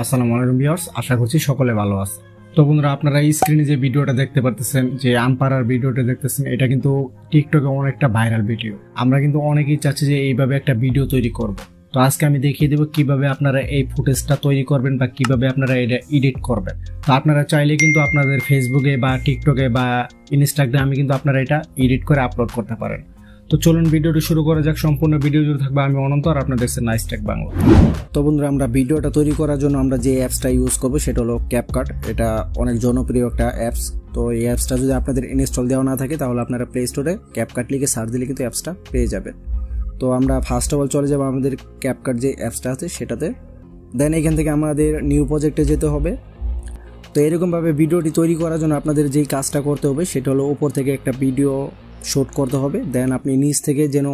আসসালামু আলাইকুম ভিউয়ার্স, আশা করছি সকলে ভালো আছে। তো বন্ধুরা, আপনারা এই স্ক্রিনে যে ভিডিওটা দেখতে পারতেছেন, যে আমপাড়ার ভিডিওটা দেখতেছেন, এটা কিন্তু টিকটকে অনেকটা ভাইরাল ভিডিও। আমরা কিন্তু অনেকেই চাচ্ছি যে এইভাবে একটা ভিডিও তৈরি করব। তো আজকে আমি দেখিয়ে দেবো কিভাবে আপনারা এই ফুটেজটা তৈরি করবেন বা কিভাবে আপনারা এটা এডিট করবেন। তো আপনারা চাইলে কিন্তু আপনাদের ফেসবুকে বা টিকটকে বা ইনস্টাগ্রামে কিন্তু আপনারা এটা এডিট করে আপলোড করতে পারেন। তো চলুন ভিডিওটি শুরু করা যাক। সম্পূর্ণ ভিডিও জুড়ে থাকবে আমি অনন্ত, আর আপনারা দেখছেন নাইস টেক বাংলা। তো বন্ধুরা, আমরা ভিডিওটা তৈরি করার জন্য আমরা যে অ্যাপসটা ইউজ করবো সেটা হলো ক্যাপকাট। এটা অনেক জনপ্রিয় একটা অ্যাপস। তো এই অ্যাপসটা যদি আপনাদের ইনস্টল দেওয়া না থাকে তাহলে আপনারা প্লে স্টোরে ক্যাপকাট লিখে সার্চ দিলে কিন্তু অ্যাপসটা পেয়ে যাবেন। তো আমরা ফার্স্ট অফ অল চলে যাবো আমাদের ক্যাপকাট যে অ্যাপসটা আছে সেটাতে। দেন এখান থেকে আমাদের নিউ প্রজেক্টে যেতে হবে। তো এরকমভাবে ভিডিওটি তৈরি করার জন্য আপনাদের যেই কাজটা করতে হবে সেটা হলো উপর থেকে একটা ভিডিও শ্যুট করতে হবে। দেন আপনি নিচ থেকে যেন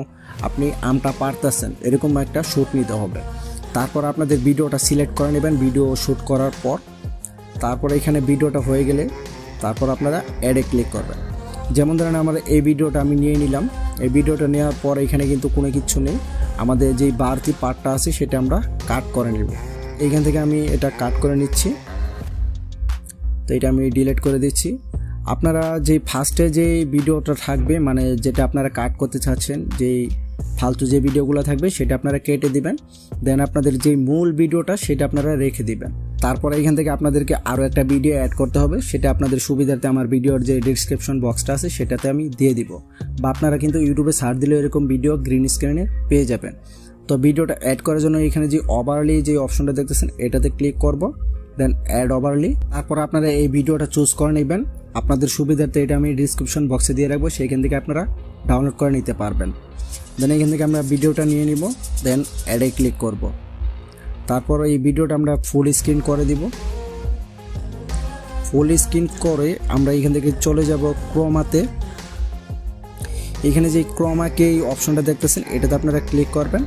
আপনি আমটা পারতেছেন এরকম একটা শ্যুট নিতে হবে। তারপর আপনাদের ভিডিওটা সিলেক্ট করে নেবেন ভিডিও শ্যুট করার পর। তারপর এখানে ভিডিওটা হয়ে গেলে তারপর আপনারা অ্যাডে ক্লিক করবেন। যেমন ধরেন আমার এই ভিডিওটা আমি নিয়ে নিলাম। এই ভিডিওটা নেওয়ার পর এখানে কিন্তু কোনো কিছু নেই, আমাদের যেই বাড়তি পার্টটা আছে সেটা আমরা কাট করে নেব। এইখান থেকে আমি এটা কাট করে নিচ্ছি। তো এটা আমি ডিলিট করে দিচ্ছি। আপনারা যেই ফার্স্টে যে ভিডিওটা থাকবে, মানে যেটা আপনারা কাট করতে চাচ্ছেন, যেই ফালতু যে ভিডিওগুলো থাকবে সেটা আপনারা কেটে দিবেন। দেন আপনাদের যেই মূল ভিডিওটা সেটা আপনারা রেখে দিবেন। তারপরে এখান থেকে আপনাদেরকে আরও একটা ভিডিও অ্যাড করতে হবে। সেটা আপনাদের সুবিধার্থে আমার ভিডিওর যে ডিসক্রিপশন বক্সটা আছে সেটাতে আমি দিয়ে দিব, বা আপনারা কিন্তু ইউটিউবে সার্চ দিলে এরকম ভিডিও গ্রিন স্ক্রিনে পেয়ে যাবেন। তো ভিডিওটা অ্যাড করার জন্য এখানে যে ওভারলি যে অপশনটা দেখতেছেন এটাতে ক্লিক করব। দেন অ্যাড ওভারলি। তারপর আপনারা এই ভিডিওটা চুজ করে নেবেন। আপনাদের সুবিধার্থে এটা আমি ডিসক্রিপশন বক্সে দিয়ে রাখবো, সেইখান থেকে আপনারা ডাউনলোড করে নিতে পারবেন। দেন এখান থেকে আমরা ভিডিওটা নিয়ে নিব। দেন অ্যাডে ক্লিক করব। তারপর এই ভিডিওটা আমরা ফুল স্ক্রিন করে দিব। ফুল স্ক্রিন করে আমরা এখান থেকে চলে যাব ক্রোমাতে। এখানে যে ক্রোমাকে এই অপশনটা দেখতেছেন এটাতে আপনারা ক্লিক করবেন।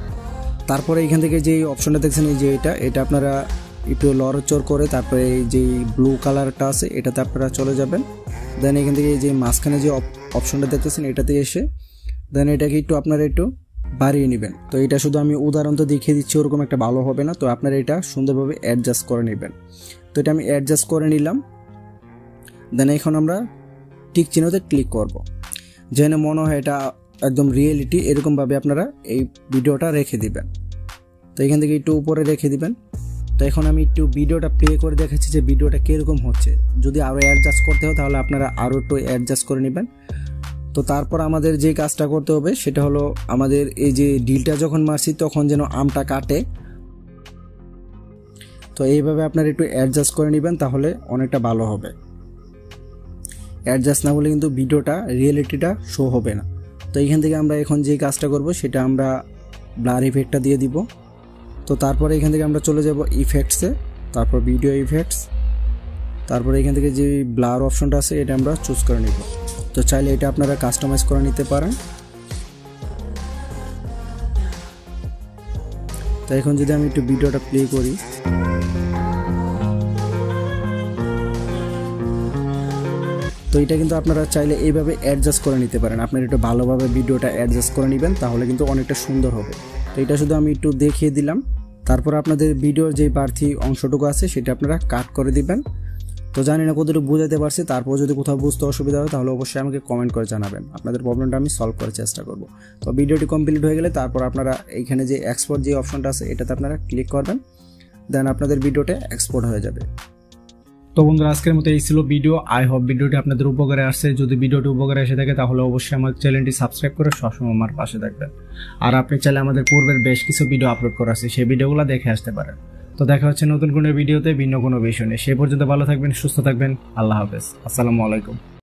তারপরে এখান থেকে যে অপশনটা দেখছেন এই যে এটা আপনারা একটু লড়চড় করে তারপরে এই যে ব্লু কালারটা আছে এটাতে আপনারা চলে যাবেন। দেন এখান থেকে এই যে মাঝখানে যে অপশনটা দেখতেছেন এটাতে এসে দেন এটাকে আপনারা একটু বাড়িয়ে নেবেন। তো এটা শুধু আমি উদাহরণ তো দেখিয়ে দিচ্ছি, ওরকম একটা ভালো হবে না। তো আপনারা এটা সুন্দরভাবে অ্যাডজাস্ট করে নেবেন। তো এটা আমি অ্যাডজাস্ট করে নিলাম। দেন এখন আমরা টিক চিহ্নতে ক্লিক করব। যেন মনে হয় এটা একদম রিয়েলিটি, এরকমভাবে আপনারা এই ভিডিওটা রেখে দিবেন। তো এখান থেকে একটু উপরে রেখে দিবেন। তো এখন আমি একটু ভিডিওটা প্লে করে দেখাচ্ছি যে ভিডিওটা কীরকম হচ্ছে। যদি আরও অ্যাডজাস্ট করতে হয় তাহলে আপনারা আরও একটু অ্যাডজাস্ট করে নেবেন। তো তারপর আমাদের যে কাজটা করতে হবে সেটা হলো আমাদের এই যে ডিলটা যখন মারছি তখন যেন আমটা কাটে। তো এইভাবে আপনারা একটু অ্যাডজাস্ট করে নেবেন, তাহলে অনেকটা ভালো হবে। অ্যাডজাস্ট না হলে কিন্তু ভিডিওটা রিয়েলিটিটা শো হবে না। তো এইখান থেকে আমরা এখন যে কাজটা করব সেটা আমরা ব্লার ইফেক্টটা দিয়ে দিব। তো তারপরে এখান থেকে আমরা চলে যাব ইফেক্টসে, তারপর ভিডিও ইফেক্টস। তারপরে এখান থেকে যে ব্লার অপশনটা আছে এটা আমরা চুজ করে নিব। তো চাইলে এটা আপনারা কাস্টমাইজ করে নিতে পারেন। তো এখন যদি আমি একটু ভিডিওটা প্লে করি, তো এটা কিন্তু আপনারা চাইলে এইভাবে অ্যাডজাস্ট করে নিতে পারেন। আপনারা একটু ভালোভাবে ভিডিওটা অ্যাডজাস্ট করে নেবেন, তাহলে কিন্তু অনেকটা সুন্দর হবে। তো এটা শুধু আমি একটু দেখিয়ে দিলাম। তারপর আপনাদের ভিডিওর যে বাড়তি অংশটুকু আছে সেটা আপনারা কাট করে দিবেন। তো জানি না কতটুকু বুঝাতে পারছি। তারপর যদি কোথাও বুঝতে অসুবিধা হয় তাহলে অবশ্যই আমাকে কমেন্ট করে জানাবেন। আপনাদের প্রবলেমটা আমি সলভ করার চেষ্টা করব। তো ভিডিওটি কমপ্লিট হয়ে গেলে তারপর আপনারা এইখানে যে এক্সপোর্ট যে অপশনটা আছে এটাতে আপনারা ক্লিক করবেন। দেন আপনাদের ভিডিওটা এক্সপোর্ট হয়ে যাবে। তো বন্ধুরা, আজকের মতো এই ছিল ভিডিও। আই হোপ ভিডিওটি আপনাদের উপকারে আসছে। যদি ভিডিওটি উপকারে এসে থাকে তাহলে অবশ্যই আমার চ্যানেলটি সাবস্ক্রাইব করে সবসময় আমার পাশে থাকবেন। আর আপনি চাইলে আমাদের পূর্বের বেশ কিছু ভিডিও আপলোড করা আছে, সেই ভিডিওগুলো দেখে আসতে পারেন। তো দেখা হচ্ছে নতুন কোনো ভিডিওতে ভিন্ন কোনো বিষয় নিয়ে। সেই পর্যন্ত ভালো থাকবেন, সুস্থ থাকবেন। আল্লাহ হাফেজ। আসসালামু আলাইকুম।